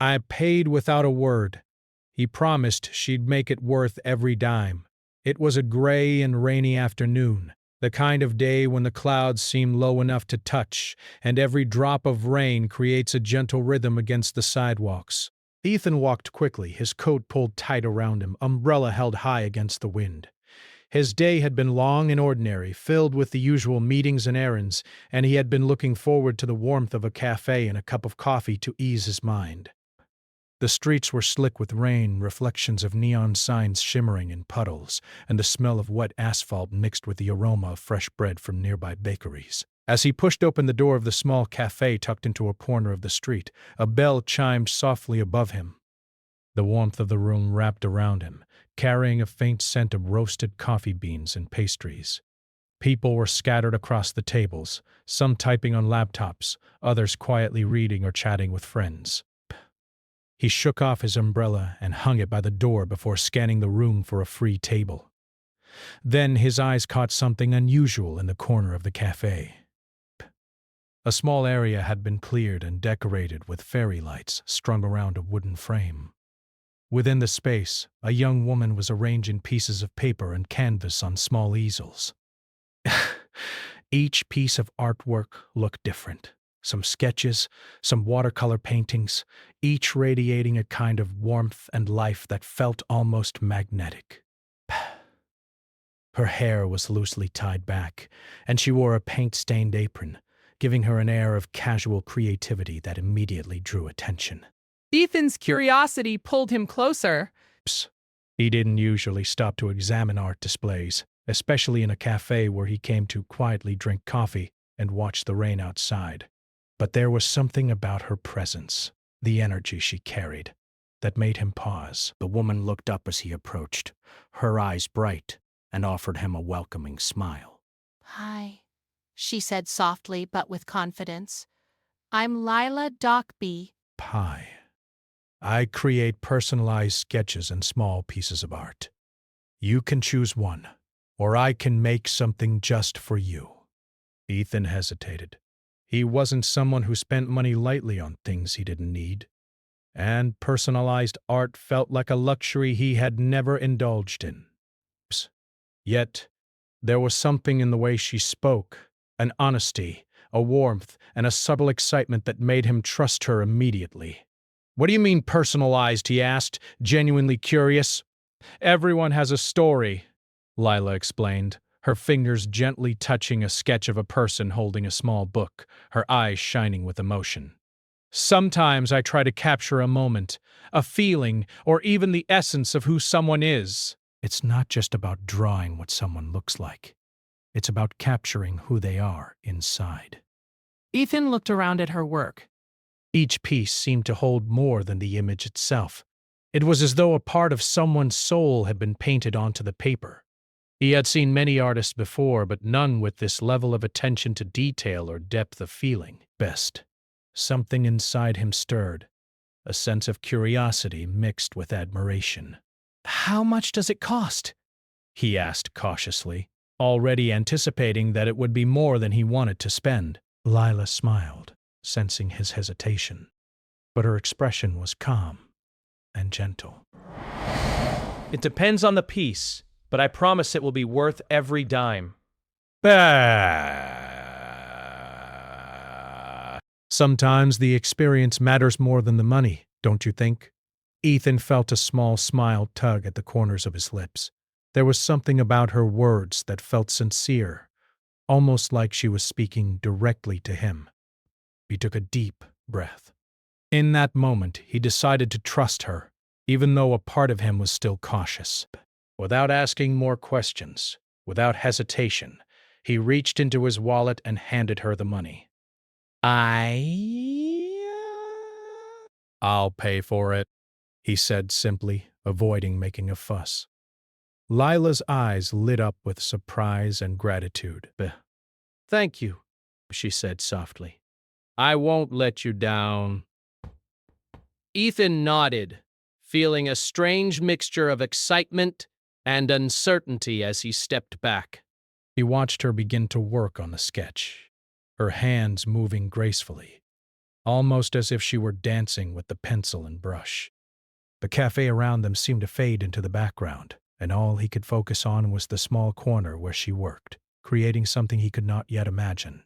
I paid without a word. He promised she'd make it worth every dime. It was a gray and rainy afternoon, the kind of day when the clouds seem low enough to touch, and every drop of rain creates a gentle rhythm against the sidewalks. Ethan walked quickly, his coat pulled tight around him, umbrella held high against the wind. His day had been long and ordinary, filled with the usual meetings and errands, and he had been looking forward to the warmth of a cafe and a cup of coffee to ease his mind. The streets were slick with rain, reflections of neon signs shimmering in puddles, and the smell of wet asphalt mixed with the aroma of fresh bread from nearby bakeries. As he pushed open the door of the small cafe tucked into a corner of the street, a bell chimed softly above him. The warmth of the room wrapped around him, carrying a faint scent of roasted coffee beans and pastries. People were scattered across the tables, some typing on laptops, others quietly reading or chatting with friends. He shook off his umbrella and hung it by the door before scanning the room for a free table. Then his eyes caught something unusual in the corner of the cafe. A small area had been cleared and decorated with fairy lights strung around a wooden frame. Within the space, a young woman was arranging pieces of paper and canvas on small easels. Each piece of artwork looked different. Some sketches, some watercolor paintings, each radiating a kind of warmth and life that felt almost magnetic. Her hair was loosely tied back, and she wore a paint-stained apron, giving her an air of casual creativity that immediately drew attention. Ethan's curiosity pulled him closer. He didn't usually stop to examine art displays, especially in a cafe where he came to quietly drink coffee and watch the rain outside. But there was something about her presence, the energy she carried, that made him pause. The woman looked up as he approached, her eyes bright, and offered him a welcoming smile. "Hi," she said softly but with confidence. "I'm Lila Dockby." Hi. I create personalized sketches and small pieces of art. You can choose one, or I can make something just for you. Ethan hesitated. He wasn't someone who spent money lightly on things he didn't need, and personalized art felt like a luxury he had never indulged in. Yet, there was something in the way she spoke, an honesty, a warmth, and a subtle excitement that made him trust her immediately. "What do you mean personalized?" he asked, genuinely curious. "Everyone has a story," Lila explained, her fingers gently touching a sketch of a person holding a small book, her eyes shining with emotion. "Sometimes I try to capture a moment, a feeling, or even the essence of who someone is." It's not just about drawing what someone looks like. It's about capturing who they are inside. Ethan looked around at her work. Each piece seemed to hold more than the image itself. It was as though a part of someone's soul had been painted onto the paper. He had seen many artists before, but none with this level of attention to detail or depth of feeling. Something inside him stirred, a sense of curiosity mixed with admiration. "How much does it cost?" he asked cautiously, already anticipating that it would be more than he wanted to spend. Lila smiled, sensing his hesitation, but her expression was calm and gentle. "It depends on the piece, but I promise it will be worth every dime." Sometimes the experience matters more than the money, don't you think? Ethan felt a small smile tug at the corners of his lips. There was something about her words that felt sincere, almost like she was speaking directly to him. He took a deep breath. In that moment, he decided to trust her, even though a part of him was still cautious. Without asking more questions, without hesitation, he reached into his wallet and handed her the money. "I'll pay for it," he said simply, avoiding making a fuss. Lila's eyes lit up with surprise and gratitude. "Thank you," she said softly. "I won't let you down." Ethan nodded, feeling a strange mixture of excitement and uncertainty as he stepped back. He watched her begin to work on the sketch, her hands moving gracefully, almost as if she were dancing with the pencil and brush. The cafe around them seemed to fade into the background, and all he could focus on was the small corner where she worked, creating something he could not yet imagine.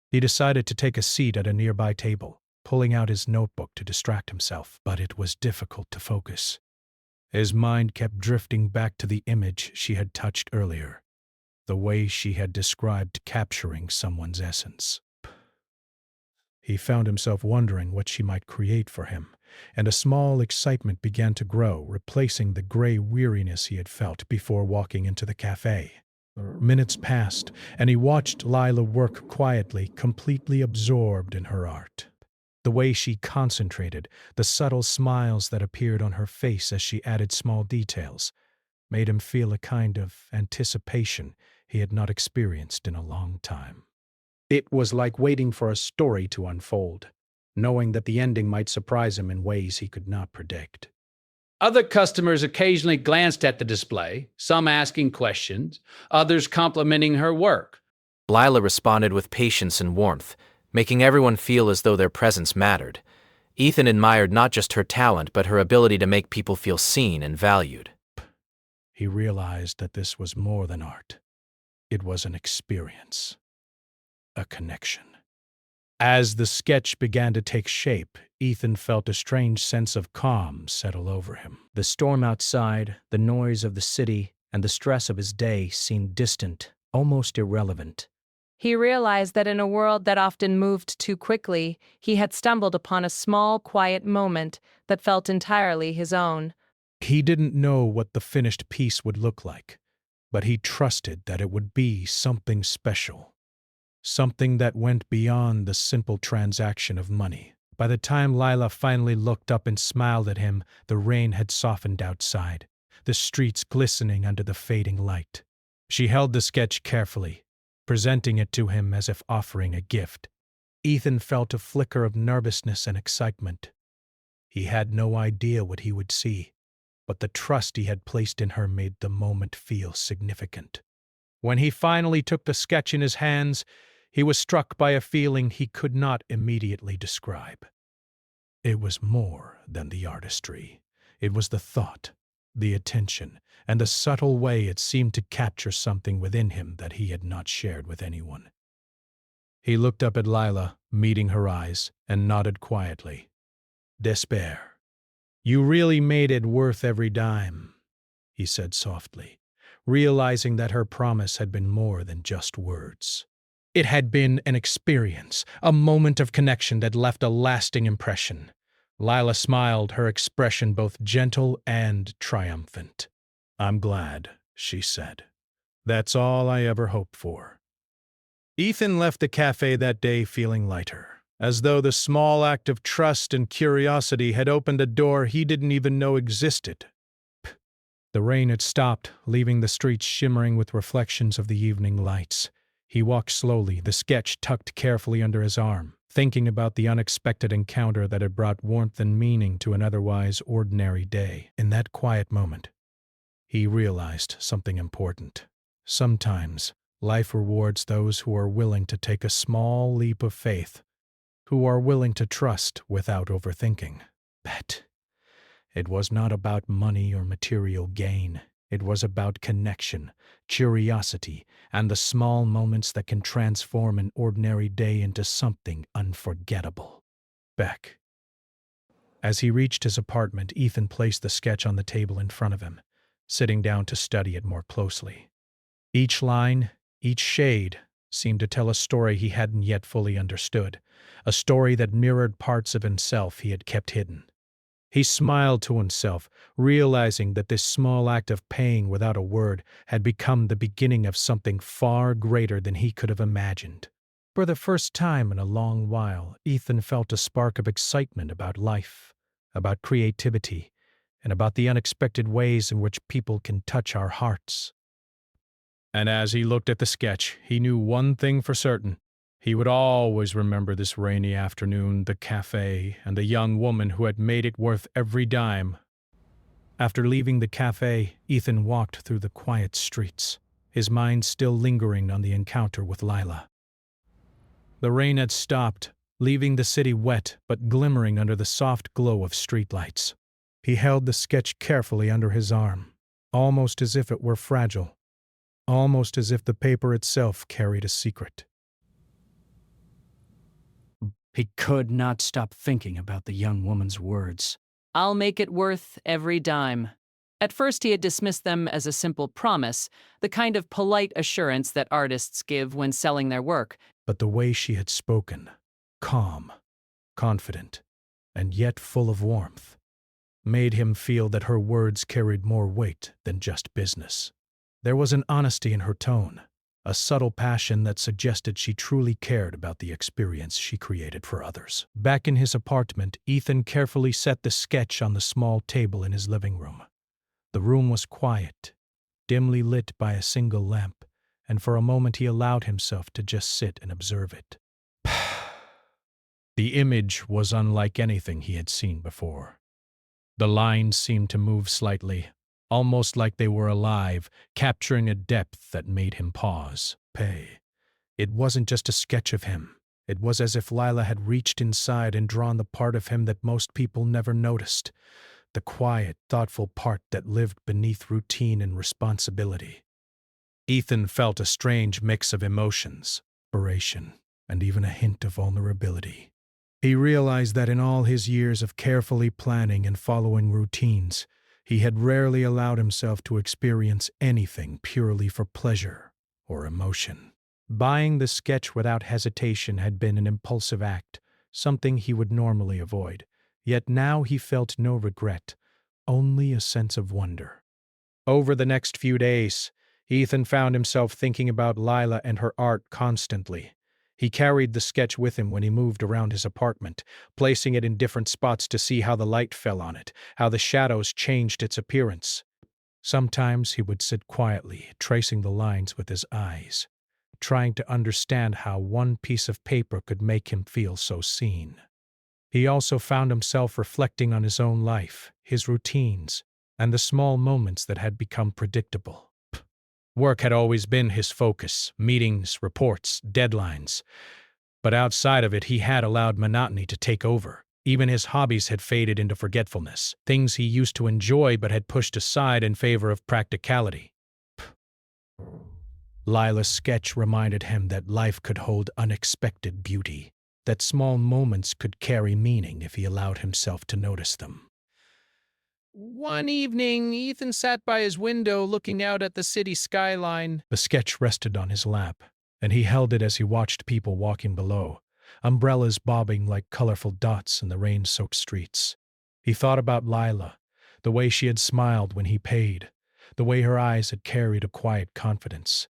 He decided to take a seat at a nearby table, pulling out his notebook to distract himself, but it was difficult to focus. His mind kept drifting back to the image she had touched earlier, the way she had described capturing someone's essence. He found himself wondering what she might create for him, and a small excitement began to grow, replacing the gray weariness he had felt before walking into the cafe. Minutes passed, and he watched Lila work quietly, completely absorbed in her art. The way she concentrated, the subtle smiles that appeared on her face as she added small details, made him feel a kind of anticipation he had not experienced in a long time. It was like waiting for a story to unfold, knowing that the ending might surprise him in ways he could not predict. Other customers occasionally glanced at the display, some asking questions, others complimenting her work. Lila responded with patience and warmth, making everyone feel as though their presence mattered. Ethan admired not just her talent, but her ability to make people feel seen and valued. He realized that this was more than art. It was an experience, a connection. As the sketch began to take shape, Ethan felt a strange sense of calm settle over him. The storm outside, the noise of the city, and the stress of his day seemed distant, almost irrelevant. He realized that in a world that often moved too quickly, he had stumbled upon a small, quiet moment that felt entirely his own. He didn't know what the finished piece would look like, but he trusted that it would be something special, something that went beyond the simple transaction of money. By the time Lila finally looked up and smiled at him, the rain had softened outside, the streets glistening under the fading light. She held the sketch carefully, presenting it to him as if offering a gift. Ethan felt a flicker of nervousness and excitement. He had no idea what he would see, but the trust he had placed in her made the moment feel significant. When he finally took the sketch in his hands, he was struck by a feeling he could not immediately describe. It was more than the artistry. It was the thought, the attention, and the subtle way it seemed to capture something within him that he had not shared with anyone. He looked up at Lila, meeting her eyes, and nodded quietly. "Despair. You really made it worth every dime," he said softly, realizing that her promise had been more than just words. It had been an experience, a moment of connection that left a lasting impression. Lila smiled, her expression both gentle and triumphant. "I'm glad," she said. "That's all I ever hoped for." Ethan left the cafe that day feeling lighter, as though the small act of trust and curiosity had opened a door he didn't even know existed. The rain had stopped, leaving the streets shimmering with reflections of the evening lights. He walked slowly, the sketch tucked carefully under his arm, thinking about the unexpected encounter that had brought warmth and meaning to an otherwise ordinary day. In that quiet moment, he realized something important. Sometimes, life rewards those who are willing to take a small leap of faith, who are willing to trust without overthinking. But it was not about money or material gain. It was about connection, curiosity, and the small moments that can transform an ordinary day into something unforgettable. Beck. As he reached his apartment, Ethan placed the sketch on the table in front of him, sitting down to study it more closely. Each line, each shade, seemed to tell a story he hadn't yet fully understood, a story that mirrored parts of himself he had kept hidden. He smiled to himself, realizing that this small act of paying without a word had become the beginning of something far greater than he could have imagined. For the first time in a long while, Ethan felt a spark of excitement about life, about creativity, and about the unexpected ways in which people can touch our hearts. And as he looked at the sketch, he knew one thing for certain. He would always remember this rainy afternoon, the cafe, and the young woman who had made it worth every dime. After leaving the cafe, Ethan walked through the quiet streets, his mind still lingering on the encounter with Lila. The rain had stopped, leaving the city wet but glimmering under the soft glow of streetlights. He held the sketch carefully under his arm, almost as if it were fragile, almost as if the paper itself carried a secret. He could not stop thinking about the young woman's words. I'll make it worth every dime. At first, he had dismissed them as a simple promise, the kind of polite assurance that artists give when selling their work. But the way she had spoken, calm, confident, and yet full of warmth, made him feel that her words carried more weight than just business. There was an honesty in her tone, a subtle passion that suggested she truly cared about the experience she created for others. Back in his apartment, Ethan carefully set the sketch on the small table in his living room. The room was quiet, dimly lit by a single lamp, and for a moment he allowed himself to just sit and observe it. The image was unlike anything he had seen before. The lines seemed to move slightly, almost like they were alive, capturing a depth that made him pause. It wasn't just a sketch of him. It was as if Lila had reached inside and drawn the part of him that most people never noticed, the quiet, thoughtful part that lived beneath routine and responsibility. Ethan felt a strange mix of emotions, inspiration, and even a hint of vulnerability. He realized that in all his years of carefully planning and following routines, he had rarely allowed himself to experience anything purely for pleasure or emotion. Buying the sketch without hesitation had been an impulsive act, something he would normally avoid, yet now he felt no regret, only a sense of wonder. Over the next few days, Ethan found himself thinking about Lila and her art constantly. He carried the sketch with him when he moved around his apartment, placing it in different spots to see how the light fell on it, how the shadows changed its appearance. Sometimes he would sit quietly, tracing the lines with his eyes, trying to understand how one piece of paper could make him feel so seen. He also found himself reflecting on his own life, his routines, and the small moments that had become predictable. Work had always been his focus, meetings, reports, deadlines. But outside of it, he had allowed monotony to take over. Even his hobbies had faded into forgetfulness, things he used to enjoy but had pushed aside in favor of practicality. Lila's sketch reminded him that life could hold unexpected beauty, that small moments could carry meaning if he allowed himself to notice them. One evening, Ethan sat by his window looking out at the city skyline. The sketch rested on his lap, and he held it as he watched people walking below, umbrellas bobbing like colorful dots in the rain-soaked streets. He thought about Lila, the way she had smiled when he paid, the way her eyes had carried a quiet confidence.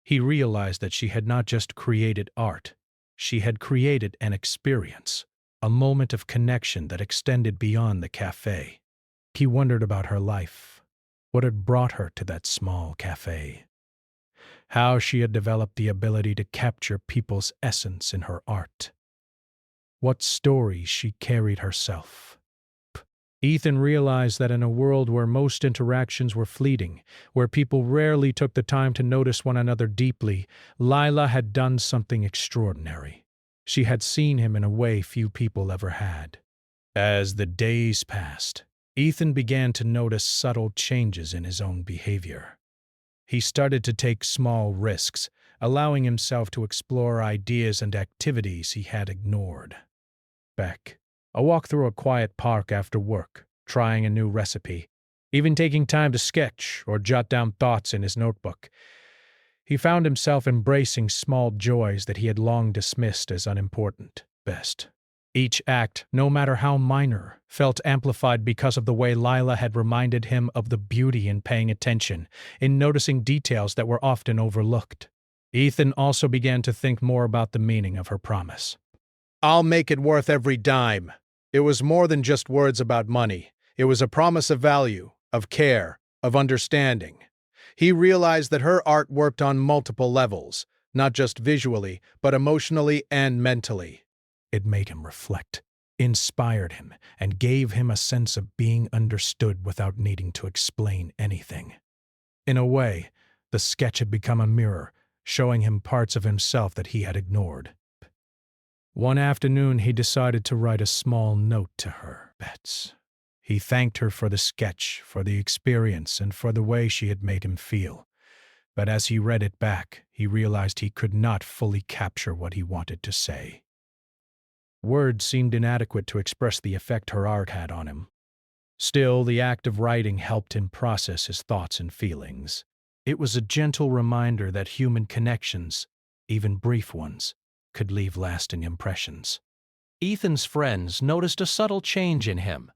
He realized that she had not just created art, she had created an experience, a moment of connection that extended beyond the cafe. He wondered about her life, what had brought her to that small cafe, how she had developed the ability to capture people's essence in her art, what stories she carried herself. Ethan realized that in a world where most interactions were fleeting, where people rarely took the time to notice one another deeply, Lila had done something extraordinary. She had seen him in a way few people ever had. As the days passed, Ethan began to notice subtle changes in his own behavior. He started to take small risks, allowing himself to explore ideas and activities he had ignored. A walk through a quiet park after work, trying a new recipe, even taking time to sketch or jot down thoughts in his notebook. He found himself embracing small joys that he had long dismissed as unimportant. Each act, no matter how minor, felt amplified because of the way Lila had reminded him of the beauty in paying attention, in noticing details that were often overlooked. Ethan also began to think more about the meaning of her promise. "I'll make it worth every dime." It was more than just words about money. It was a promise of value, of care, of understanding. He realized that her art worked on multiple levels, not just visually, but emotionally and mentally. It made him reflect, inspired him, and gave him a sense of being understood without needing to explain anything. In a way, the sketch had become a mirror, showing him parts of himself that he had ignored. One afternoon, he decided to write a small note to her. Bets. He thanked her for the sketch, for the experience, and for the way she had made him feel. But as he read it back, he realized he could not fully capture what he wanted to say. Words seemed inadequate to express the effect her art had on him. Still, the act of writing helped him process his thoughts and feelings. It was a gentle reminder that human connections, even brief ones, could leave lasting impressions. Ethan's friends noticed a subtle change in him.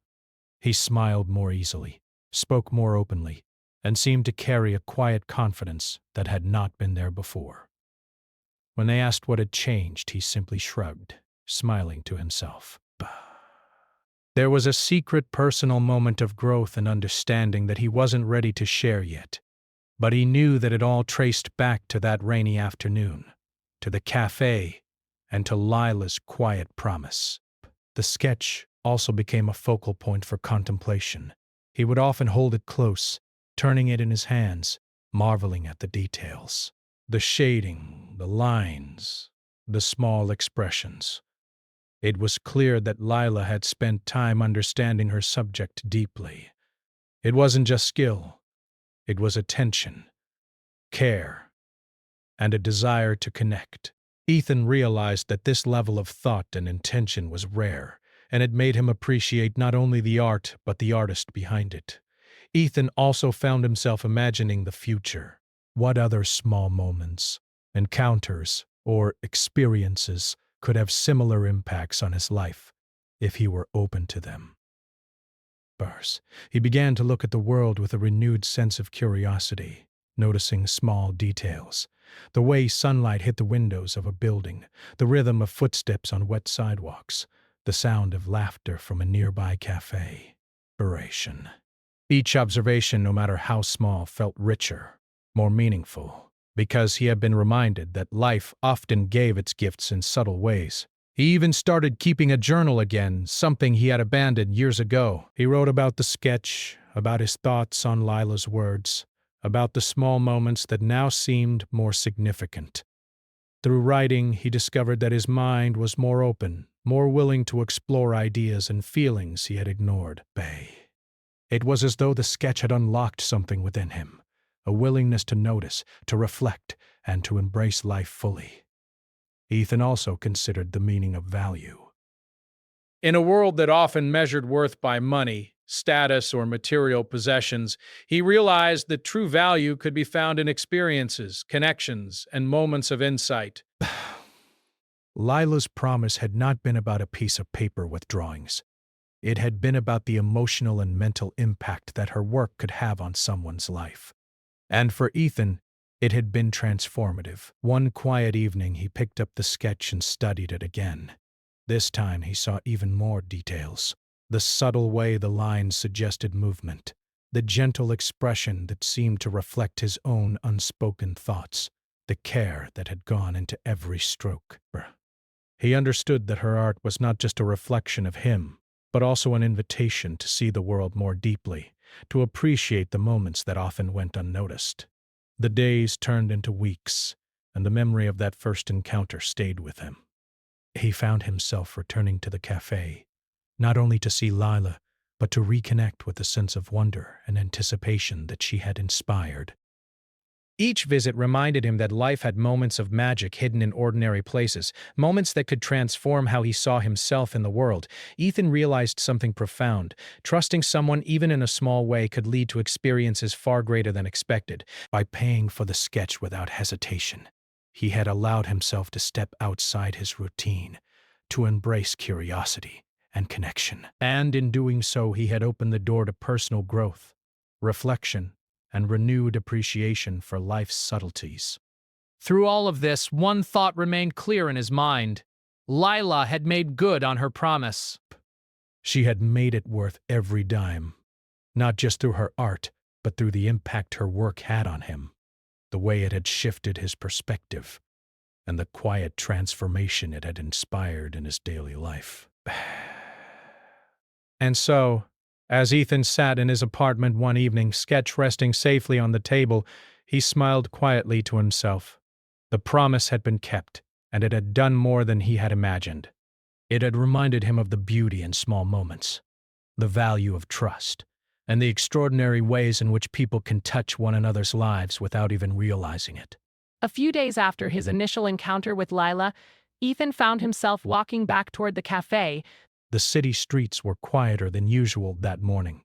He smiled more easily, spoke more openly, and seemed to carry a quiet confidence that had not been there before. When they asked what had changed, he simply shrugged, smiling to himself. There was a secret personal moment of growth and understanding that he wasn't ready to share yet, but he knew that it all traced back to that rainy afternoon, to the cafe, and to Lila's quiet promise. The sketch also became a focal point for contemplation. He would often hold it close, turning it in his hands, marveling at the details. The shading, the lines, the small expressions. It was clear that Lila had spent time understanding her subject deeply. It wasn't just skill. It was attention, care, and a desire to connect. Ethan realized that this level of thought and intention was rare, and it made him appreciate not only the art but the artist behind it. Ethan also found himself imagining the future. What other small moments, encounters, or experiences could have similar impacts on his life if he were open to them? He began to look at the world with a renewed sense of curiosity, noticing small details. The way sunlight hit the windows of a building, the rhythm of footsteps on wet sidewalks, the sound of laughter from a nearby cafe. Narration. Each observation, no matter how small, felt richer, more meaningful, because he had been reminded that life often gave its gifts in subtle ways. He even started keeping a journal again, something he had abandoned years ago. He wrote about the sketch, about his thoughts on Lila's words, about the small moments that now seemed more significant. Through writing, he discovered that his mind was more open, more willing to explore ideas and feelings he had ignored. It was as though the sketch had unlocked something within him, a willingness to notice, to reflect, and to embrace life fully. Ethan also considered the meaning of value. In a world that often measured worth by money, status, or material possessions, he realized that true value could be found in experiences, connections, and moments of insight. Lila's promise had not been about a piece of paper with drawings. It had been about the emotional and mental impact that her work could have on someone's life. And for Ethan, it had been transformative. One quiet evening, he picked up the sketch and studied it again. This time, he saw even more details. The subtle way the lines suggested movement, the gentle expression that seemed to reflect his own unspoken thoughts, the care that had gone into every stroke. He understood that her art was not just a reflection of him, but also an invitation to see the world more deeply, to appreciate the moments that often went unnoticed. The days turned into weeks, and the memory of that first encounter stayed with him. He found himself returning to the cafe, not only to see Lila, but to reconnect with the sense of wonder and anticipation that she had inspired. Each visit reminded him that life had moments of magic hidden in ordinary places, moments that could transform how he saw himself in the world. Ethan realized something profound. Trusting someone, even in a small way, could lead to experiences far greater than expected. By paying for the sketch without hesitation, he had allowed himself to step outside his routine, to embrace curiosity and connection. And in doing so, he had opened the door to personal growth, reflection, and renewed appreciation for life's subtleties. Through all of this, one thought remained clear in his mind. Lila had made good on her promise. She had made it worth every dime, not just through her art, but through the impact her work had on him, the way it had shifted his perspective, and the quiet transformation it had inspired in his daily life. And so, as Ethan sat in his apartment one evening, sketch resting safely on the table, he smiled quietly to himself. The promise had been kept, and it had done more than he had imagined. It had reminded him of the beauty in small moments, the value of trust, and the extraordinary ways in which people can touch one another's lives without even realizing it. A few days after his initial encounter with Lila, Ethan found himself walking back toward the cafe. The city streets were quieter than usual that morning,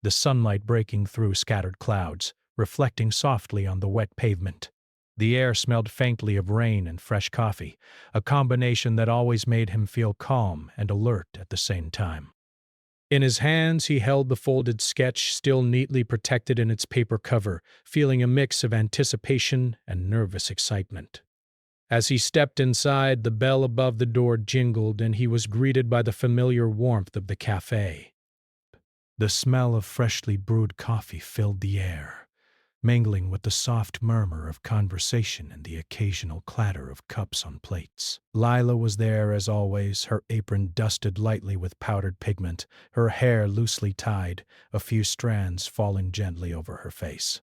the sunlight breaking through scattered clouds, reflecting softly on the wet pavement. The air smelled faintly of rain and fresh coffee, a combination that always made him feel calm and alert at the same time. In his hands, he held the folded sketch still neatly protected in its paper cover, feeling a mix of anticipation and nervous excitement. As he stepped inside, the bell above the door jingled and he was greeted by the familiar warmth of the cafe. The smell of freshly brewed coffee filled the air, mingling with the soft murmur of conversation and the occasional clatter of cups on plates. Lila was there as always, her apron dusted lightly with powdered pigment, her hair loosely tied, a few strands falling gently over her face.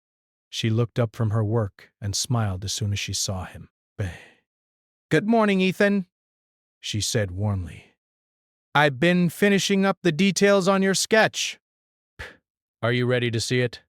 She looked up from her work and smiled as soon as she saw him. "Good morning, Ethan," she said warmly. "I've been finishing up the details on your sketch." Are you ready to see it?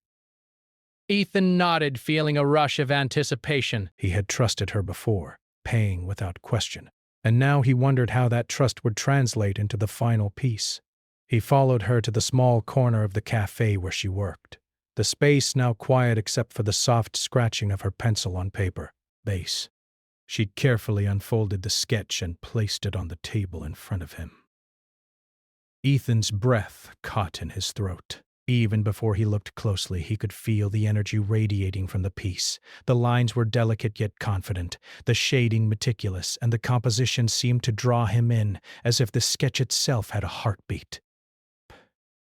Ethan nodded, feeling a rush of anticipation. He had trusted her before, paying without question, and now he wondered how that trust would translate into the final piece. He followed her to the small corner of the cafe where she worked, the space now quiet except for the soft scratching of her pencil on paper. Base. She'd carefully unfolded the sketch and placed it on the table in front of him. Ethan's breath caught in his throat. Even before he looked closely, he could feel the energy radiating from the piece. The lines were delicate yet confident, the shading meticulous, and the composition seemed to draw him in, as if the sketch itself had a heartbeat.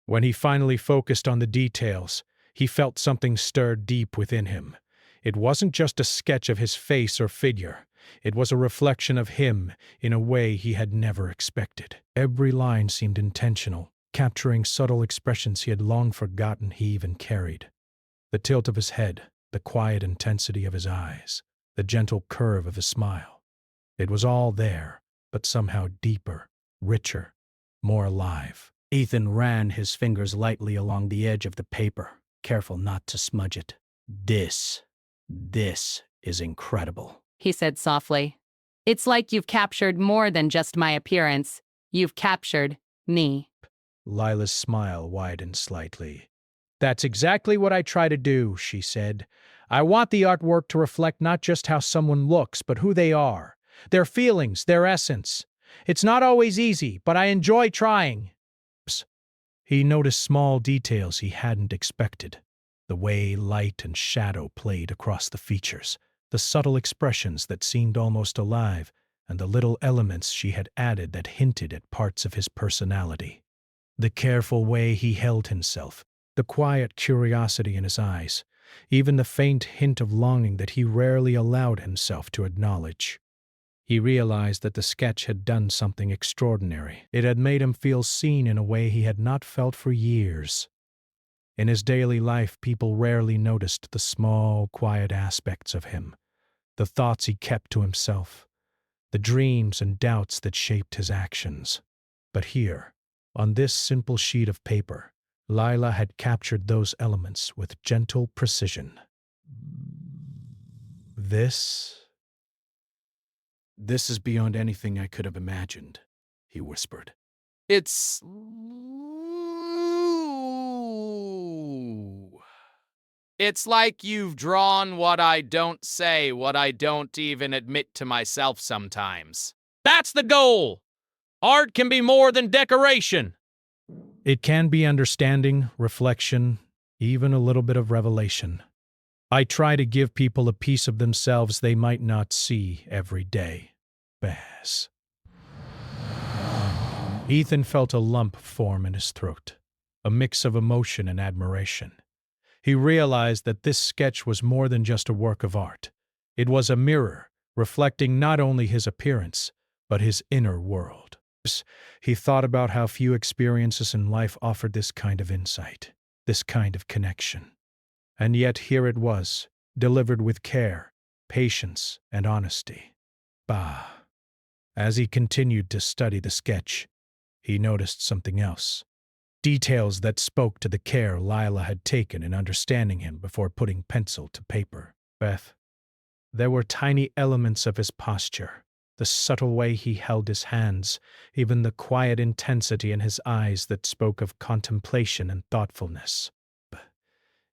When he finally focused on the details, he felt something stir deep within him. It wasn't just a sketch of his face or figure. It was a reflection of him in a way he had never expected. Every line seemed intentional, capturing subtle expressions he had long forgotten he even carried. The tilt of his head, the quiet intensity of his eyes, the gentle curve of his smile. It was all there, but somehow deeper, richer, more alive. Ethan ran his fingers lightly along the edge of the paper, careful not to smudge it. This is incredible," He said softly. "It's like you've captured more than just my appearance. You've captured me." Lila's smile widened slightly. "That's exactly what I try to do," she said. "I want the artwork to reflect not just how someone looks, but who they are, their feelings, their essence. It's not always easy, but I enjoy trying." He noticed small details he hadn't expected. The way light and shadow played across the features, the subtle expressions that seemed almost alive, and the little elements she had added that hinted at parts of his personality. The careful way he held himself, the quiet curiosity in his eyes, even the faint hint of longing that he rarely allowed himself to acknowledge. He realized that the sketch had done something extraordinary. It had made him feel seen in a way he had not felt for years. In his daily life, people rarely noticed the small, quiet aspects of him, the thoughts he kept to himself, the dreams and doubts that shaped his actions. But here, on this simple sheet of paper, Lila had captured those elements with gentle precision. This is beyond anything I could have imagined," he whispered. It's like you've drawn what I don't say, what I don't even admit to myself sometimes. That's the goal! Art can be more than decoration. It can be understanding, reflection, even a little bit of revelation. I try to give people a piece of themselves they might not see every day. Bass. Ethan felt a lump form in his throat, a mix of emotion and admiration. He realized that this sketch was more than just a work of art. It was a mirror, reflecting not only his appearance, but his inner world. He thought about how few experiences in life offered this kind of insight, this kind of connection. And yet here it was, delivered with care, patience, and honesty. Bah! As he continued to study the sketch, he noticed something else. Details that spoke to the care Lila had taken in understanding him before putting pencil to paper. There were tiny elements of his posture, the subtle way he held his hands, even the quiet intensity in his eyes that spoke of contemplation and thoughtfulness.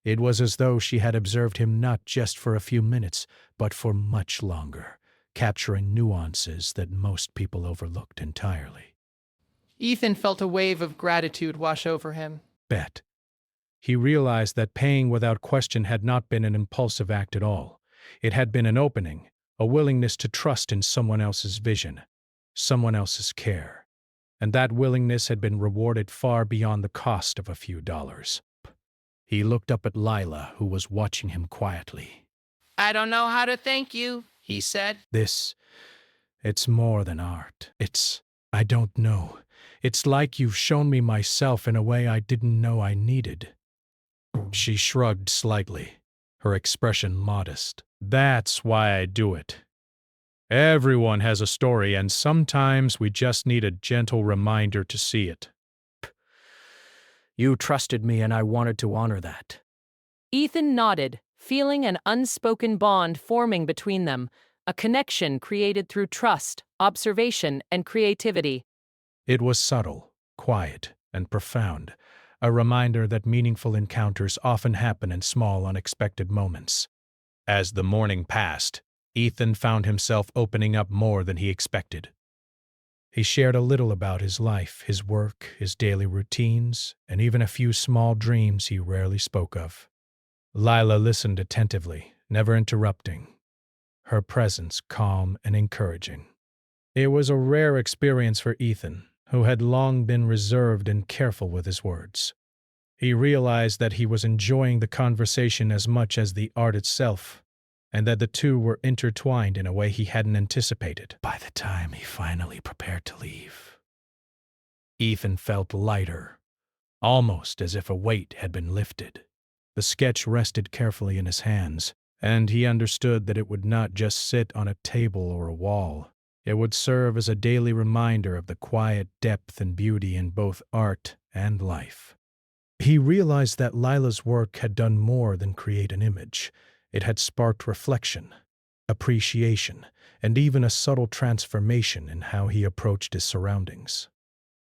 It was as though she had observed him not just for a few minutes, but for much longer, capturing nuances that most people overlooked entirely. Ethan felt a wave of gratitude wash over him. He realized that paying without question had not been an impulsive act at all. It had been an opening, a willingness to trust in someone else's vision, someone else's care. And that willingness had been rewarded far beyond the cost of a few dollars. He looked up at Lila, who was watching him quietly. "I don't know how to thank you," he said. It's more than art. I don't know. It's like you've shown me myself in a way I didn't know I needed." She shrugged slightly, her expression modest. "That's why I do it. Everyone has a story, and sometimes we just need a gentle reminder to see it. You trusted me, and I wanted to honor that." Ethan nodded, feeling an unspoken bond forming between them, a connection created through trust, observation, and creativity. It was subtle, quiet, and profound, a reminder that meaningful encounters often happen in small, unexpected moments. As the morning passed, Ethan found himself opening up more than he expected. He shared a little about his life, his work, his daily routines, and even a few small dreams he rarely spoke of. Lila listened attentively, never interrupting, her presence calm and encouraging. It was a rare experience for Ethan, who had long been reserved and careful with his words. He realized that he was enjoying the conversation as much as the art itself, and that the two were intertwined in a way he hadn't anticipated. By the time he finally prepared to leave, Ethan felt lighter, almost as if a weight had been lifted. The sketch rested carefully in his hands, and he understood that it would not just sit on a table or a wall. It would serve as a daily reminder of the quiet depth and beauty in both art and life. He realized that Lila's work had done more than create an image. It had sparked reflection, appreciation, and even a subtle transformation in how he approached his surroundings.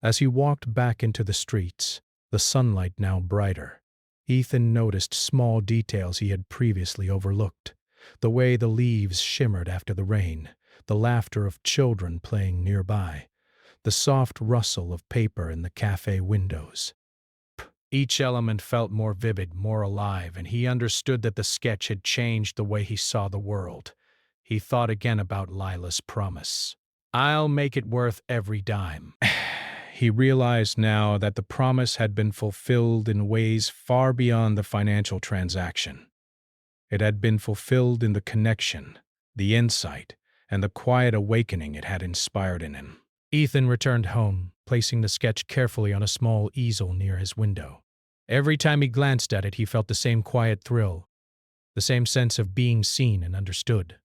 As he walked back into the streets, the sunlight now brighter, Ethan noticed small details he had previously overlooked. The way the leaves shimmered after the rain, the laughter of children playing nearby, the soft rustle of paper in the cafe windows. Each element felt more vivid, more alive, and he understood that the sketch had changed the way he saw the world. He thought again about Lila's promise. "I'll make it worth every dime." He realized now that the promise had been fulfilled in ways far beyond the financial transaction. It had been fulfilled in the connection, the insight, and the quiet awakening it had inspired in him. Ethan returned home, placing the sketch carefully on a small easel near his window. Every time he glanced at it, he felt the same quiet thrill, the same sense of being seen and understood.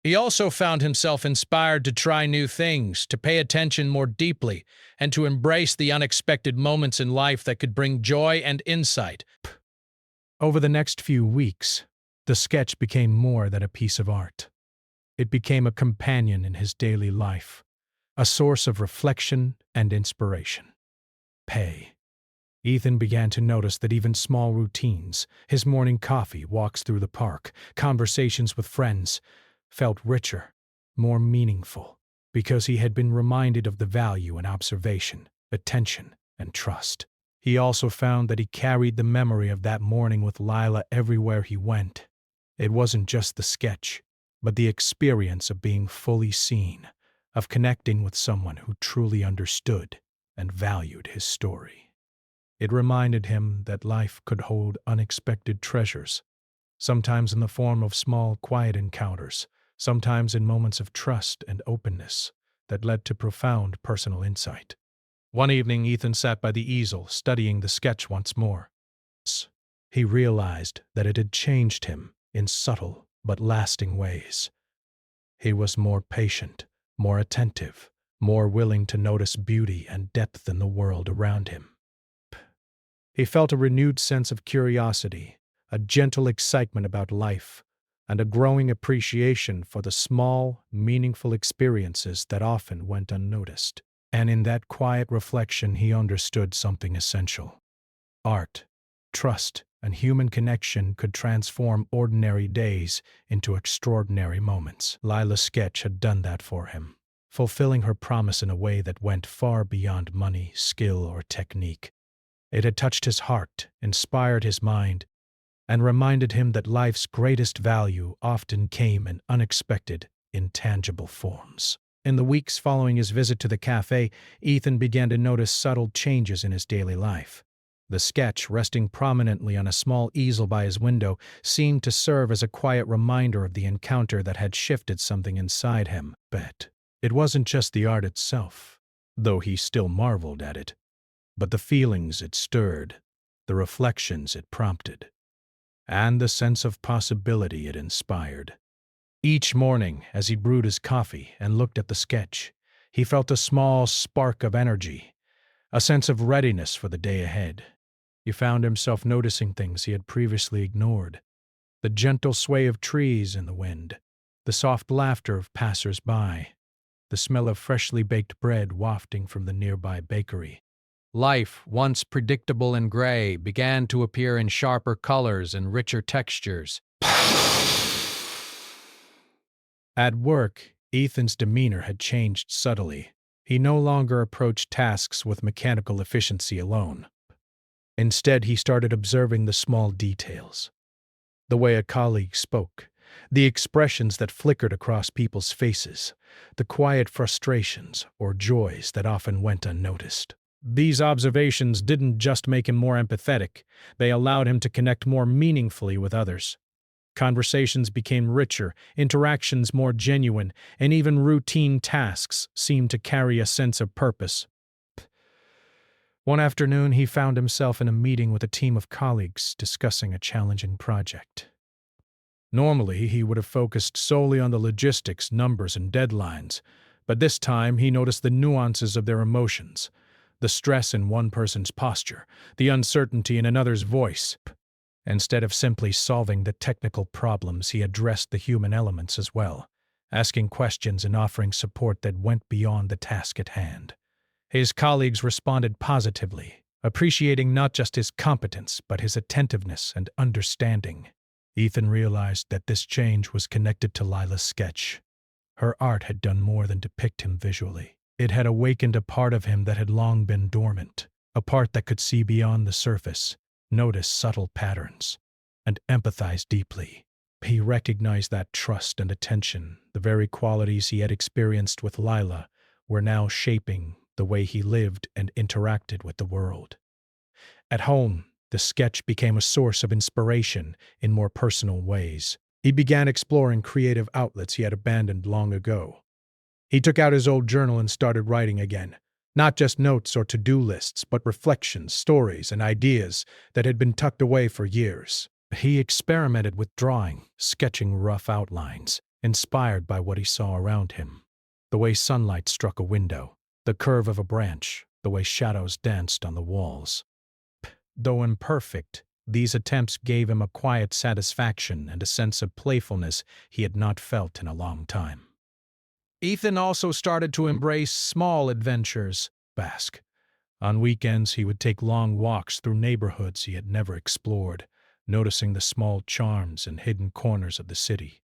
He also found himself inspired to try new things, to pay attention more deeply, and to embrace the unexpected moments in life that could bring joy and insight. Over the next few weeks, the sketch became more than a piece of art. It became a companion in his daily life, a source of reflection and inspiration. Ethan began to notice that even small routines, his morning coffee, walks through the park, conversations with friends, felt richer, more meaningful, because he had been reminded of the value in observation, attention, and trust. He also found that he carried the memory of that morning with Lila everywhere he went. It wasn't just the sketch, but the experience of being fully seen, of connecting with someone who truly understood and valued his story. It reminded him that life could hold unexpected treasures, sometimes in the form of small, quiet encounters, sometimes in moments of trust and openness that led to profound personal insight. One evening, Ethan sat by the easel, studying the sketch once more. He realized that it had changed him in subtle but lasting ways. He was more patient, more attentive, more willing to notice beauty and depth in the world around him. He felt a renewed sense of curiosity, a gentle excitement about life, and a growing appreciation for the small, meaningful experiences that often went unnoticed. And in that quiet reflection, he understood something essential. Art, trust, and human connection could transform ordinary days into extraordinary moments. Lila's sketch had done that for him, fulfilling her promise in a way that went far beyond money, skill, or technique. It had touched his heart, inspired his mind, and reminded him that life's greatest value often came in unexpected, intangible forms. In the weeks following his visit to the cafe, Ethan began to notice subtle changes in his daily life. The sketch, resting prominently on a small easel by his window, seemed to serve as a quiet reminder of the encounter that had shifted something inside him. But it wasn't just the art itself, though he still marveled at it, but the feelings it stirred, the reflections it prompted, and the sense of possibility it inspired. Each morning, as he brewed his coffee and looked at the sketch, he felt a small spark of energy, a sense of readiness for the day ahead. He found himself noticing things he had previously ignored: the gentle sway of trees in the wind, the soft laughter of passers-by, the smell of freshly baked bread wafting from the nearby bakery. Life, once predictable and gray, began to appear in sharper colors and richer textures. At work, Ethan's demeanor had changed subtly. He no longer approached tasks with mechanical efficiency alone. Instead, he started observing the small details: the way a colleague spoke, the expressions that flickered across people's faces, the quiet frustrations or joys that often went unnoticed. These observations didn't just make him more empathetic, they allowed him to connect more meaningfully with others. Conversations became richer, interactions more genuine, and even routine tasks seemed to carry a sense of purpose. One afternoon, he found himself in a meeting with a team of colleagues discussing a challenging project. Normally, he would have focused solely on the logistics, numbers, and deadlines, but this time he noticed the nuances of their emotions, the stress in one person's posture, the uncertainty in another's voice. Instead of simply solving the technical problems, he addressed the human elements as well, asking questions and offering support that went beyond the task at hand. His colleagues responded positively, appreciating not just his competence, but his attentiveness and understanding. Ethan realized that this change was connected to Lila's sketch. Her art had done more than depict him visually. It had awakened a part of him that had long been dormant, a part that could see beyond the surface, notice subtle patterns, and empathize deeply. He recognized that trust and attention, the very qualities he had experienced with Lila, were now shaping the way he lived and interacted with the world. At home, the sketch became a source of inspiration in more personal ways. He began exploring creative outlets he had abandoned long ago. He took out his old journal and started writing again, not just notes or to-do lists, but reflections, stories, and ideas that had been tucked away for years. He experimented with drawing, sketching rough outlines, inspired by what he saw around him: the way sunlight struck a window, the curve of a branch, the way shadows danced on the walls. Though imperfect, these attempts gave him a quiet satisfaction and a sense of playfulness he had not felt in a long time. Ethan also started to embrace small adventures. Basque. On weekends, he would take long walks through neighborhoods he had never explored, noticing the small charms and hidden corners of the city.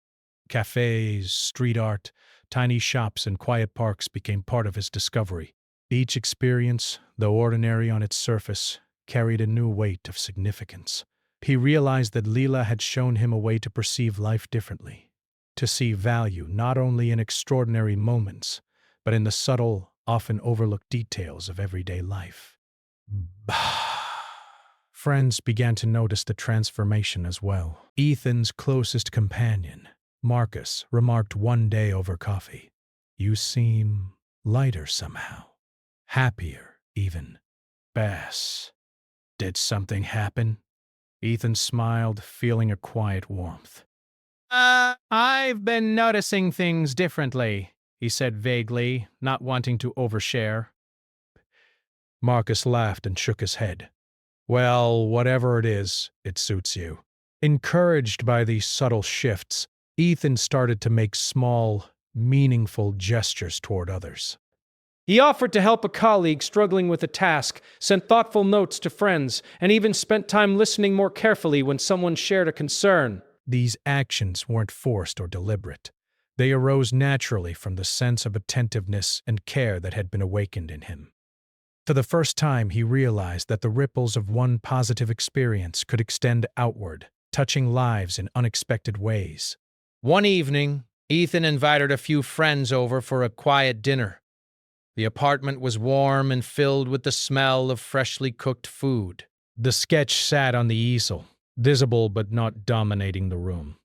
Cafes, street art, tiny shops, and quiet parks became part of his discovery. Each experience, though ordinary on its surface, carried a new weight of significance. He realized that Lila had shown him a way to perceive life differently, to see value not only in extraordinary moments, but in the subtle, often overlooked details of everyday life. Friends began to notice the transformation as well. Ethan's closest companion, Marcus, remarked one day over coffee, "You seem lighter somehow. Happier, even." Bass. Did something happen? Ethan smiled, feeling a quiet warmth. I've been noticing things differently. he said vaguely, not wanting to overshare. Marcus laughed and shook his head. Well, whatever it is, it suits you. Encouraged by these subtle shifts, Ethan started to make small, meaningful gestures toward others. He offered to help a colleague struggling with a task, sent thoughtful notes to friends, and even spent time listening more carefully when someone shared a concern. These actions weren't forced or deliberate. They arose naturally from the sense of attentiveness and care that had been awakened in him. For the first time, he realized that the ripples of one positive experience could extend outward, touching lives in unexpected ways. One evening, Ethan invited a few friends over for a quiet dinner. The apartment was warm and filled with the smell of freshly cooked food. The sketch sat on the easel, visible but not dominating the room.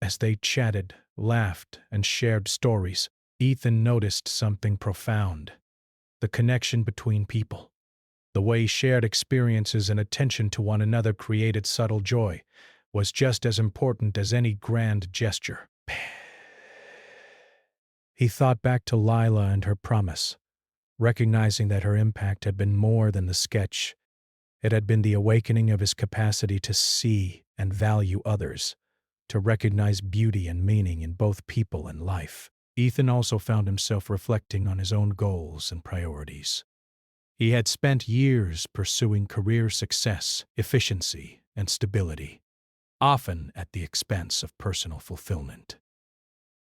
As they chatted, laughed, and shared stories, Ethan noticed something profound: the connection between people. The way shared experiences and attention to one another created subtle joy was just as important as any grand gesture. He thought back to Lila and her promise, recognizing that her impact had been more than the sketch. It had been the awakening of his capacity to see and value others, to recognize beauty and meaning in both people and life. Ethan also found himself reflecting on his own goals and priorities. He had spent years pursuing career success, efficiency, and stability, often at the expense of personal fulfillment.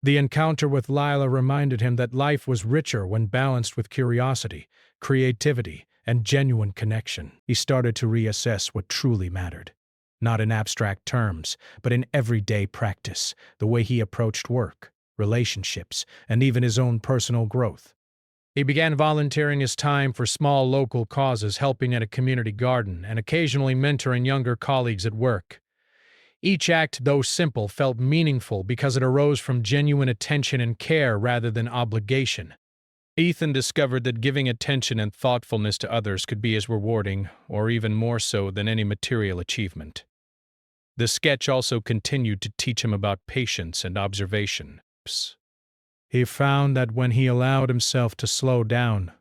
The encounter with Lila reminded him that life was richer when balanced with curiosity, creativity, and genuine connection. He started to reassess what truly mattered, not in abstract terms, but in everyday practice, the way he approached work, relationships, and even his own personal growth. He began volunteering his time for small local causes, helping at a community garden, and occasionally mentoring younger colleagues at work. Each act, though simple, felt meaningful because it arose from genuine attention and care rather than obligation. Ethan discovered that giving attention and thoughtfulness to others could be as rewarding, or even more so, than any material achievement. The sketch also continued to teach him about patience and observation. He found that when he allowed himself to slow down,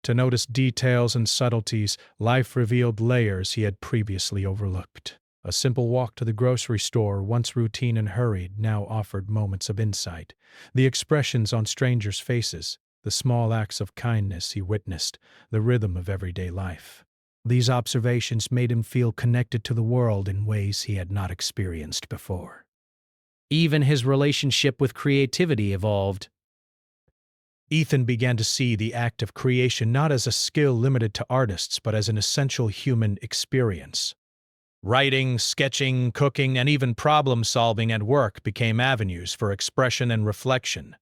to notice details and subtleties, life revealed layers he had previously overlooked. A simple walk to the grocery store, once routine and hurried, now offered moments of insight. The expressions on strangers' faces, the small acts of kindness he witnessed, the rhythm of everyday life. These observations made him feel connected to the world in ways he had not experienced before. Even his relationship with creativity evolved. Ethan began to see the act of creation not as a skill limited to artists, but as an essential human experience. Writing, sketching, cooking, and even problem-solving at work became avenues for expression and reflection.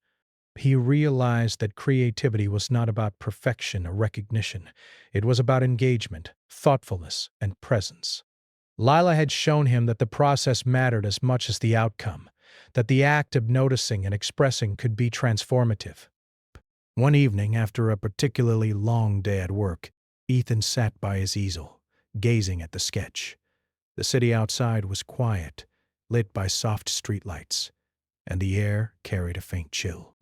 He realized that creativity was not about perfection or recognition. It was about engagement, thoughtfulness, and presence. Lila had shown him that the process mattered as much as the outcome, that the act of noticing and expressing could be transformative. One evening, after a particularly long day at work, Ethan sat by his easel, gazing at the sketch. The city outside was quiet, lit by soft streetlights, and the air carried a faint chill.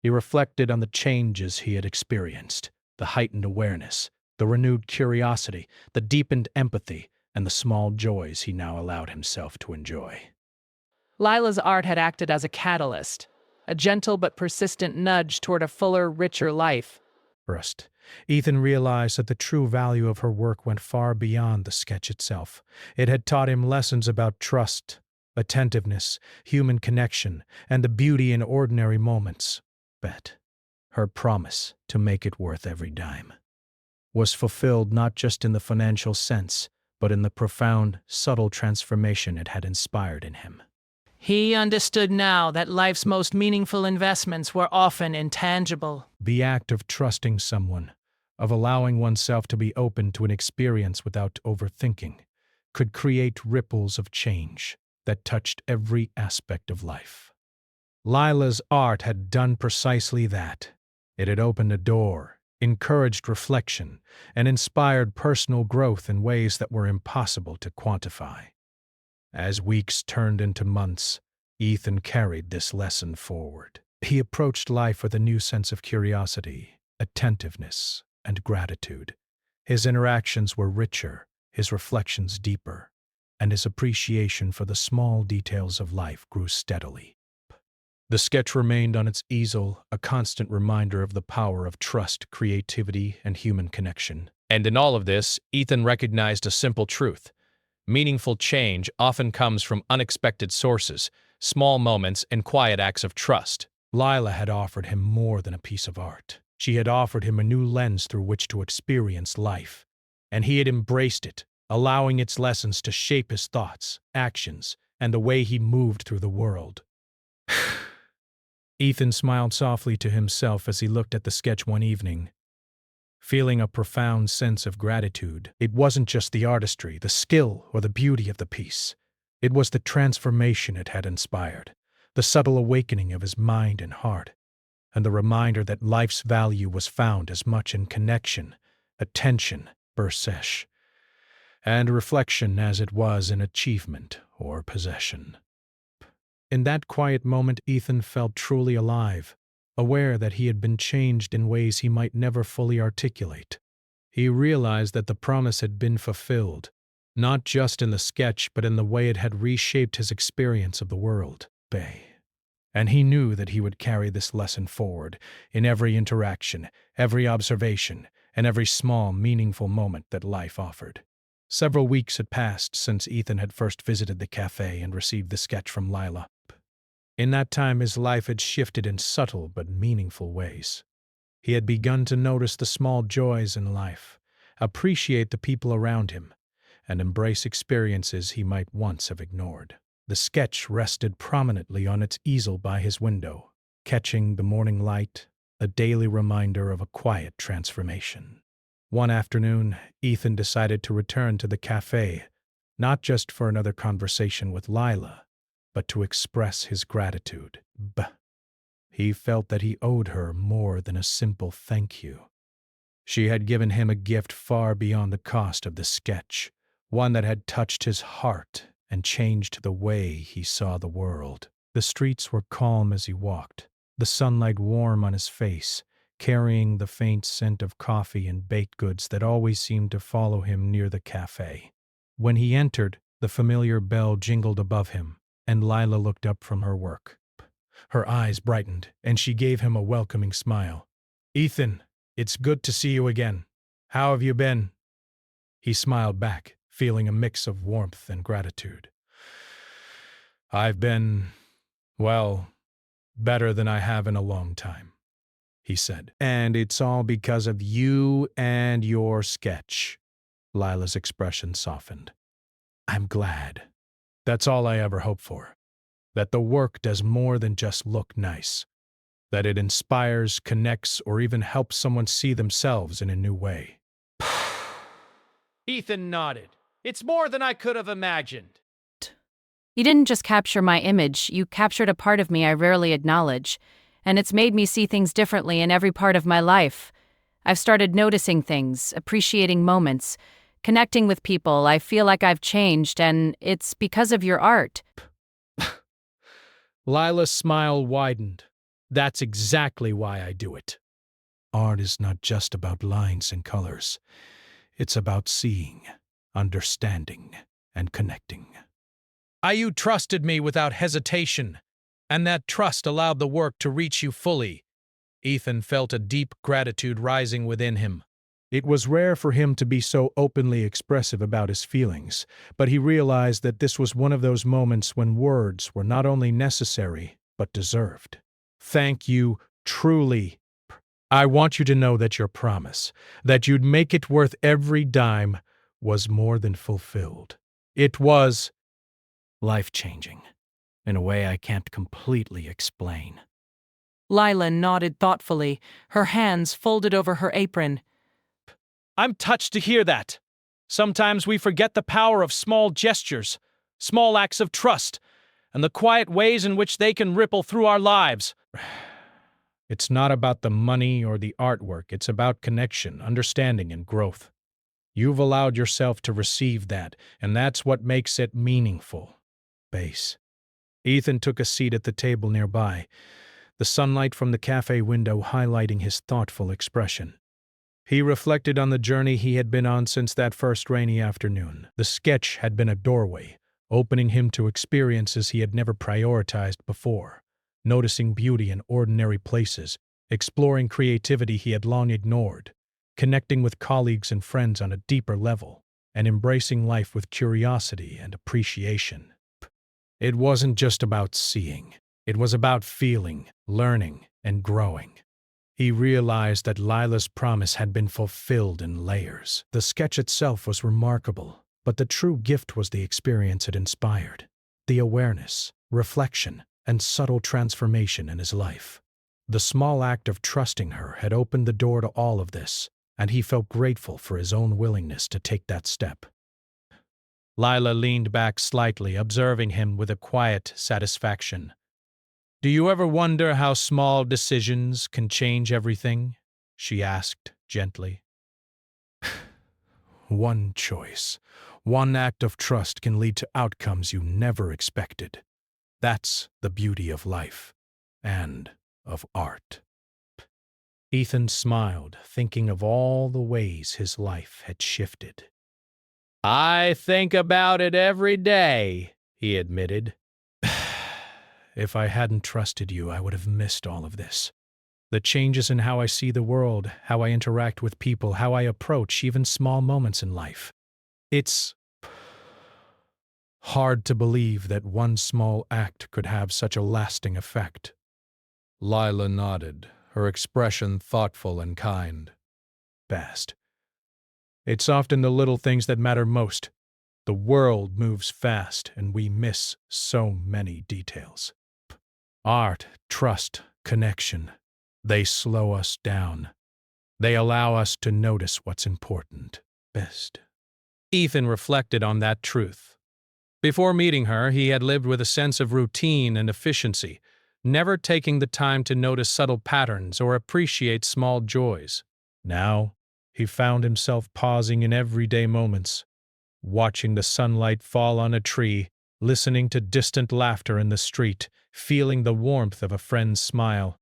He reflected on the changes he had experienced, the heightened awareness, the renewed curiosity, the deepened empathy, and the small joys he now allowed himself to enjoy. Lila's art had acted as a catalyst, a gentle but persistent nudge toward a fuller, richer life. First, Ethan realized that the true value of her work went far beyond the sketch itself. It had taught him lessons about trust, attentiveness, human connection, and the beauty in ordinary moments. But her promise to make it worth every dime was fulfilled not just in the financial sense, but in the profound, subtle transformation it had inspired in him. He understood now that life's most meaningful investments were often intangible. The act of trusting someone, of allowing oneself to be open to an experience without overthinking, could create ripples of change that touched every aspect of life. Lila's art had done precisely that. It had opened a door, encouraged reflection, and inspired personal growth in ways that were impossible to quantify. As weeks turned into months, Ethan carried this lesson forward. He approached life with a new sense of curiosity, attentiveness, and gratitude. His interactions were richer, his reflections deeper, and his appreciation for the small details of life grew steadily. The sketch remained on its easel, a constant reminder of the power of trust, creativity, and human connection. And in all of this, Ethan recognized a simple truth. Meaningful change often comes from unexpected sources, small moments, and quiet acts of trust. Lila had offered him more than a piece of art. She had offered him a new lens through which to experience life, and he had embraced it, allowing its lessons to shape his thoughts, actions, and the way he moved through the world. Ethan smiled softly to himself as he looked at the sketch one evening, feeling a profound sense of gratitude. It wasn't just the artistry, the skill, or the beauty of the piece. It was the transformation it had inspired, the subtle awakening of his mind and heart, and the reminder that life's value was found as much in connection, attention, bersesh, and reflection as it was in achievement or possession. In that quiet moment, Ethan felt truly alive, aware that he had been changed in ways he might never fully articulate. He realized that the promise had been fulfilled, not just in the sketch but in the way it had reshaped his experience of the world. And he knew that he would carry this lesson forward in every interaction, every observation, and every small, meaningful moment that life offered. Several weeks had passed since Ethan had first visited the cafe and received the sketch from Lila. In that time, his life had shifted in subtle but meaningful ways. He had begun to notice the small joys in life, appreciate the people around him, and embrace experiences he might once have ignored. The sketch rested prominently on its easel by his window, catching the morning light, a daily reminder of a quiet transformation. One afternoon, Ethan decided to return to the cafe, not just for another conversation with Lila, but to express his gratitude. He felt that he owed her more than a simple thank you. She had given him a gift far beyond the cost of the sketch, one that had touched his heart and changed the way he saw the world. The streets were calm as he walked, the sunlight warm on his face, carrying the faint scent of coffee and baked goods that always seemed to follow him near the cafe. When he entered, the familiar bell jingled above him, and Lila looked up from her work. Her eyes brightened, and she gave him a welcoming smile. "Ethan, it's good to see you again. How have you been?" He smiled back, feeling a mix of warmth and gratitude. "I've been, well, better than I have in a long time," he said. "And it's all because of you and your sketch." Lila's expression softened. "I'm glad. That's all I ever hope for. That the work does more than just look nice. That it inspires, connects, or even helps someone see themselves in a new way." Ethan nodded. "It's more than I could have imagined." You didn't just capture my image, you captured a part of me I rarely acknowledge, and it's made me see things differently in every part of my life. I've started noticing things, appreciating moments, connecting with people. I feel like I've changed, and it's because of your art." Lila's smile widened. "That's exactly why I do it. Art is not just about lines and colors. It's about seeing, understanding, and connecting." You trusted me without hesitation, and that trust allowed the work to reach you fully. Ethan felt a deep gratitude rising within him. It was rare for him to be so openly expressive about his feelings, but he realized that this was one of those moments when words were not only necessary, but deserved. "Thank you, truly. I want you to know that your promise, that you'd make it worth every dime, was more than fulfilled. It was life-changing, in a way I can't completely explain." Lila nodded thoughtfully, her hands folded over her apron. "I'm touched to hear that. Sometimes we forget the power of small gestures, small acts of trust, and the quiet ways in which they can ripple through our lives." It's not about the money or the artwork. It's about connection, understanding, and growth. You've allowed yourself to receive that, and that's what makes it meaningful. Ethan took a seat at the table nearby. the sunlight from the cafe window highlighting his thoughtful expression. He reflected on the journey he had been on since that first rainy afternoon. The sketch had been a doorway, opening him to experiences he had never prioritized before, noticing beauty in ordinary places, exploring creativity he had long ignored, connecting with colleagues and friends on a deeper level, and embracing life with curiosity and appreciation. It wasn't just about seeing. It was about feeling, learning, and growing. He realized that Lila's promise had been fulfilled in layers. The sketch itself was remarkable, but the true gift was the experience it inspired, the awareness, reflection, and subtle transformation in his life. The small act of trusting her had opened the door to all of this, and he felt grateful for his own willingness to take that step. Lila leaned back slightly, observing him with a quiet satisfaction. "Do you ever wonder how small decisions can change everything?" she asked gently. One choice, one act of trust can lead to outcomes you never expected. That's the beauty of life and of art. Ethan smiled, thinking of all the ways his life had shifted. "I think about it every day," he admitted. If I hadn't trusted you, I would have missed all of this. The changes in how I see the world, how I interact with people, how I approach even small moments in life. It's hard to believe that one small act could have such a lasting effect. Lila nodded, her expression thoughtful and kind. Best. It's often the little things that matter most. The world moves fast, and we miss so many details. Art, trust, connection. They slow us down. They allow us to notice what's important. Best. Ethan reflected on that truth. Before meeting her, he had lived with a sense of routine and efficiency, never taking the time to notice subtle patterns or appreciate small joys. Now, he found himself pausing in everyday moments, watching the sunlight fall on a tree, listening to distant laughter in the street, feeling the warmth of a friend's smile.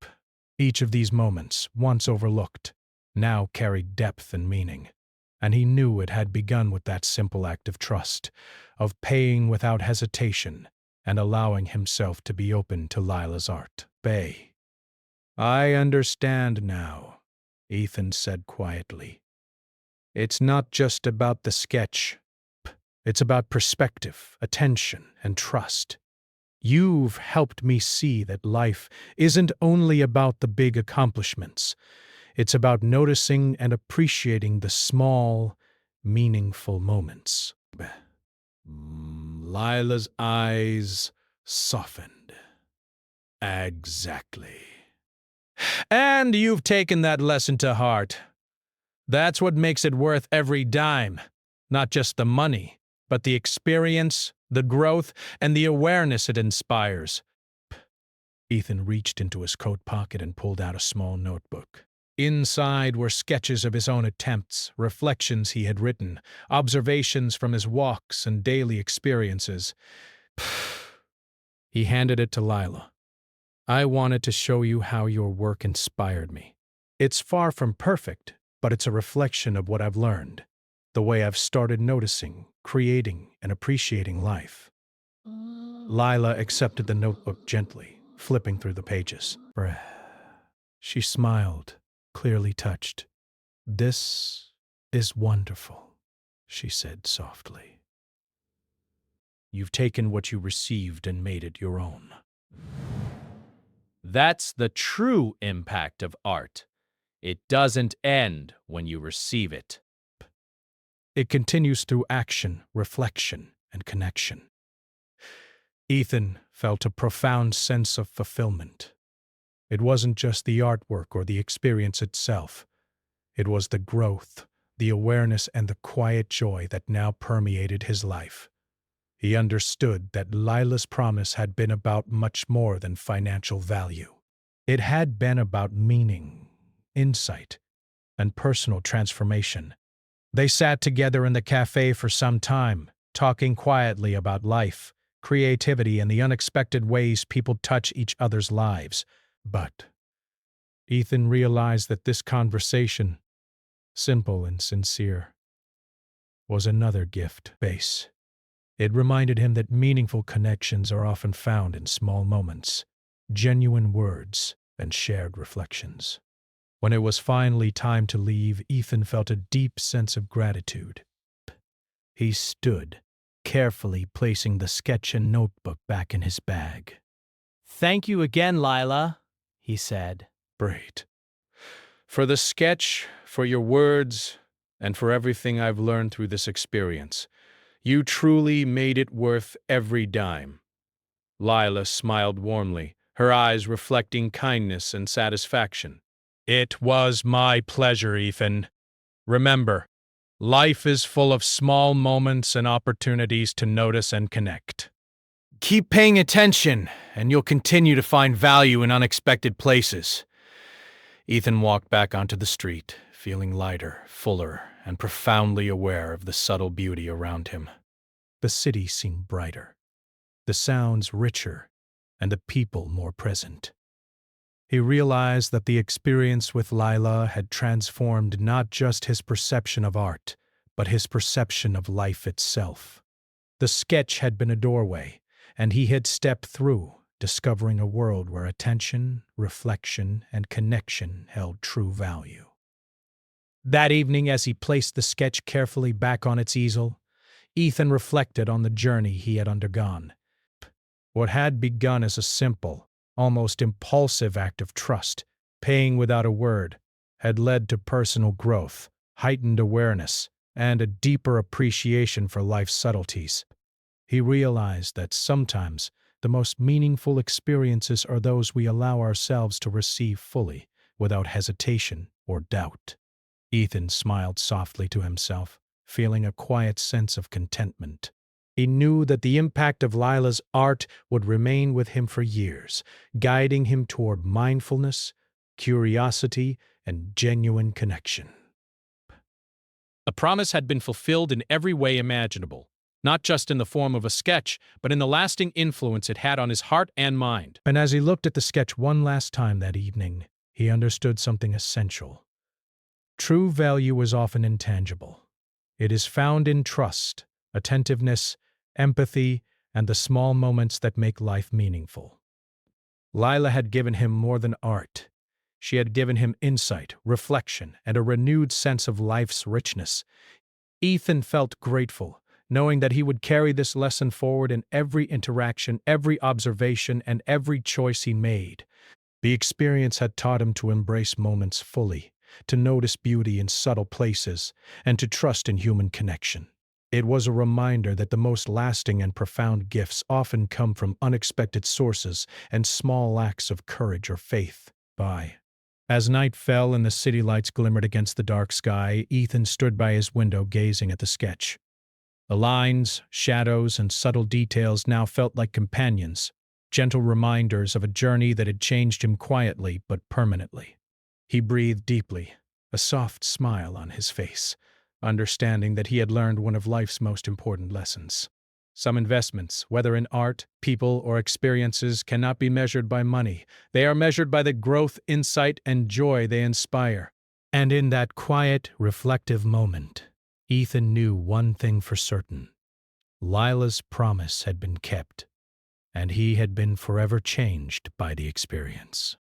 Each of these moments, once overlooked, now carried depth and meaning, and he knew it had begun with that simple act of trust, of paying without hesitation and allowing himself to be open to Lila's art. "I understand now," Ethan said quietly. "It's not just about the sketch. It's about perspective, attention, and trust. You've helped me see that life isn't only about the big accomplishments. It's about noticing and appreciating the small, meaningful moments." Lila's eyes softened. Exactly. "And you've taken that lesson to heart. That's what makes it worth every dime. Not just the money, but the experience, the growth, and the awareness it inspires." Ethan reached into his coat pocket and pulled out a small notebook. Inside were sketches of his own attempts, reflections he had written, observations from his walks and daily experiences. He handed it to Lila. "I wanted to show you how your work inspired me. It's far from perfect, but it's a reflection of what I've learned, the way I've started noticing, creating, and appreciating life." Lila accepted the notebook gently, flipping through the pages. She smiled, clearly touched. "This is wonderful," she said softly. "You've taken what you received and made it your own." That's the true impact of art. It doesn't end when you receive it. It continues through action, reflection, and connection. Ethan felt a profound sense of fulfillment. It wasn't just the artwork or the experience itself. It was the growth, the awareness, and the quiet joy that now permeated his life. He understood that Lila's promise had been about much more than financial value. It had been about meaning, insight, and personal transformation. They sat together in the cafe for some time, talking quietly about life, creativity, and the unexpected ways people touch each other's lives. But Ethan realized that this conversation, simple and sincere, was another gift base. It reminded him that meaningful connections are often found in small moments, genuine words, and shared reflections. When it was finally time to leave, Ethan felt a deep sense of gratitude. He stood, carefully placing the sketch and notebook back in his bag. Thank you again, Lila, he said. Great. For the sketch, for your words, and for everything I've learned through this experience. You truly made it worth every dime. Lila smiled warmly, her eyes reflecting kindness and satisfaction. It was my pleasure, Ethan. Remember, life is full of small moments and opportunities to notice and connect. Keep paying attention, and you'll continue to find value in unexpected places. Ethan walked back onto the street, feeling lighter, fuller, and profoundly aware of the subtle beauty around him. The city seemed brighter, the sounds richer, and the people more present. He realized that the experience with Lila had transformed not just his perception of art, but his perception of life itself. The sketch had been a doorway, and he had stepped through, discovering a world where attention, reflection, and connection held true value. That evening, as he placed the sketch carefully back on its easel, Ethan reflected on the journey he had undergone. What had begun as a simple, almost impulsive act of trust, paying without a word, had led to personal growth, heightened awareness, and a deeper appreciation for life's subtleties. He realized that sometimes the most meaningful experiences are those we allow ourselves to receive fully, without hesitation or doubt. Ethan smiled softly to himself, feeling a quiet sense of contentment. He knew that the impact of Lila's art would remain with him for years, guiding him toward mindfulness, curiosity, and genuine connection. A promise had been fulfilled in every way imaginable, not just in the form of a sketch, but in the lasting influence it had on his heart and mind. And as he looked at the sketch one last time that evening, he understood something essential. True value is often intangible. It is found in trust, attentiveness, empathy, and the small moments that make life meaningful. Lila had given him more than art. She had given him insight, reflection, and a renewed sense of life's richness. Ethan felt grateful, knowing that he would carry this lesson forward in every interaction, every observation, and every choice he made. The experience had taught him to embrace moments fully, to notice beauty in subtle places, and to trust in human connection. It was a reminder that the most lasting and profound gifts often come from unexpected sources and small acts of courage or faith. As night fell and the city lights glimmered against the dark sky, Ethan stood by his window gazing at the sketch. The lines, shadows, and subtle details now felt like companions, gentle reminders of a journey that had changed him quietly but permanently. He breathed deeply, a soft smile on his face, understanding that he had learned one of life's most important lessons. Some investments, whether in art, people, or experiences, cannot be measured by money. They are measured by the growth, insight, and joy they inspire. And in that quiet, reflective moment, Ethan knew one thing for certain. Lila's promise had been kept, and he had been forever changed by the experience.